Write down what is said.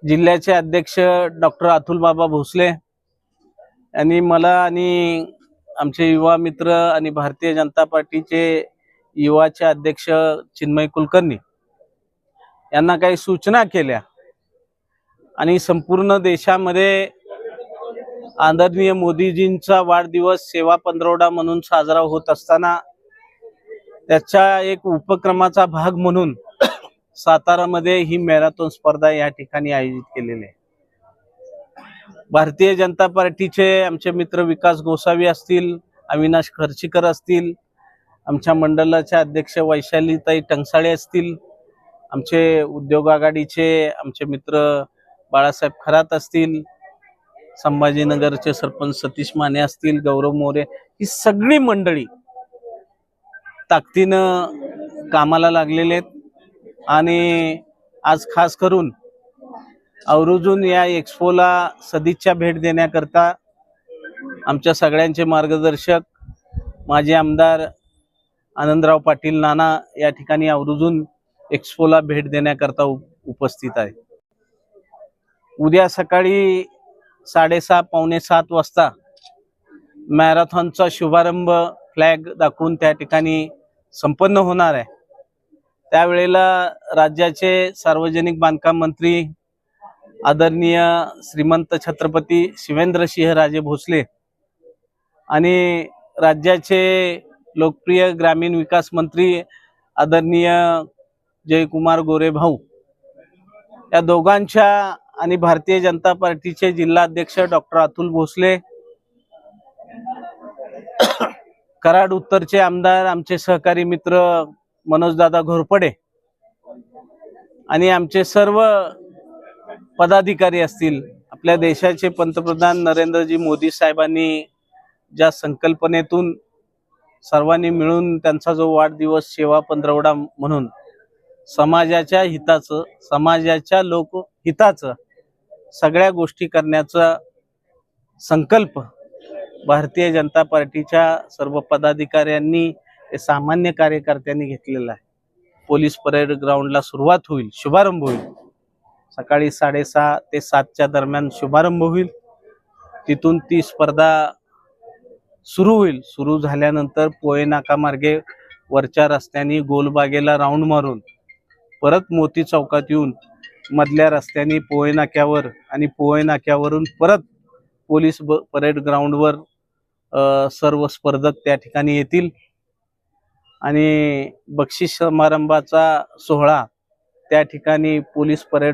जिल्ह्याचे अध्यक्ष डॉक्टर अतुल बाबा भोसले यांनी मला आणि आमचे युवा मित्र आणि भारतीय जनता पार्टीचे युवाचे अध्यक्ष चिन्मय कुलकर्णी यांना काही सूचना केल्या आणि संपूर्ण देशामध्ये आदरणीय मोदीजींचा वाढदिवस सेवा पंधरवडा म्हणून साजरा होत असताना त्याच्या एक उपक्रमाचा भाग म्हणून सातारामध्ये ही मॅरेथॉन स्पर्धा या ठिकाणी आयोजित केलेली आहे। भारतीय जनता पार्टीचे आमचे मित्र विकास गोसावी असतील, अविनाश खर्चीकर असतील, आमच्या मंडळाचे अध्यक्ष वैशालीताई टंगसाळे असतील, आमचे उद्योग आघाडीचे आमचे मित्र बाळासाहेब खरात असतील, संभाजीनगरचे सरपंच सतीश माने असतील, गौरव मोरे, ही सगळी मंडळी ताकदीनं कामाला लागलेले आहेत आणि आज खास करून आवर्जून या एक्सपोला सदिच्छा भेट देण्याकरता आमच्या सगळ्यांचे मार्गदर्शक माजी आमदार आनंदराव पाटील नाना या ठिकाणी आवर्जून एक्सपोला भेट देण्याकरता उपस्थित आहे। उद्या सकाळी 6:30 पावणे 7 वाजता मॅरेथॉनचा शुभारंभ फ्लॅग दाखवून त्या ठिकाणी संपन्न होणार आहे। त्यावेळेला राज्याचे सार्वजनिक बांधकाम मंत्री आदरणीय श्रीमंत छत्रपती शिवेंद्रसिंहराजे भोसले आणि राज्याचे लोकप्रिय ग्रामीण विकास मंत्री आदरणीय जयकुमार गोरे भाऊ या दोघांच्या आणि भारतीय जनता पार्टीचे जिल्हाध्यक्ष डॉक्टर अतुल भोसले, कराड उत्तरचे आमदार आमचे सहकारी मित्र मनोजदादा घोरपडे आणि आमचे सर्व पदाधिकारी असतील, आपल्या देशाचे पंतप्रधान नरेंद्रजी मोदी साहेबांनी ज्या संकल्पनेतून सर्वांनी मिळून त्यांचा जो वाढदिवस सेवा पंधरवडा म्हणून समाजाच्या हिताचं, समाजाच्या लोकहिताचं सगळ्या गोष्टी करण्याचा संकल्प भारतीय जनता पार्टीच्या सर्व पदाधिकाऱ्यांनी सामान्य कार्यकर्त्यांनी घेतलेला आहे। पोलीस परेड ग्राउंडला सुरुवात होईल, शुभारंभ होईल, सकाळी 6:30 ते 7च्या दरम्यान शुभारंभ होईल। तिथून ती स्पर्धा सुरू होईल। सुरू झाल्यानंतर पोहे नाका मार्गे वरच्या रस्त्याने गोलबागेला राऊंड मारून परत मोती चौकात येऊन मधल्या रस्त्याने पोहे नाक्यावर आणि पोहे नाक्यावरून परत पोलीस परेड ग्राउंडवर सर्व स्पर्धक त्या ठिकाणी येतील आणि बक्षीस समारंभाचा सोहळा त्या ठिकाणी पोलीस परेड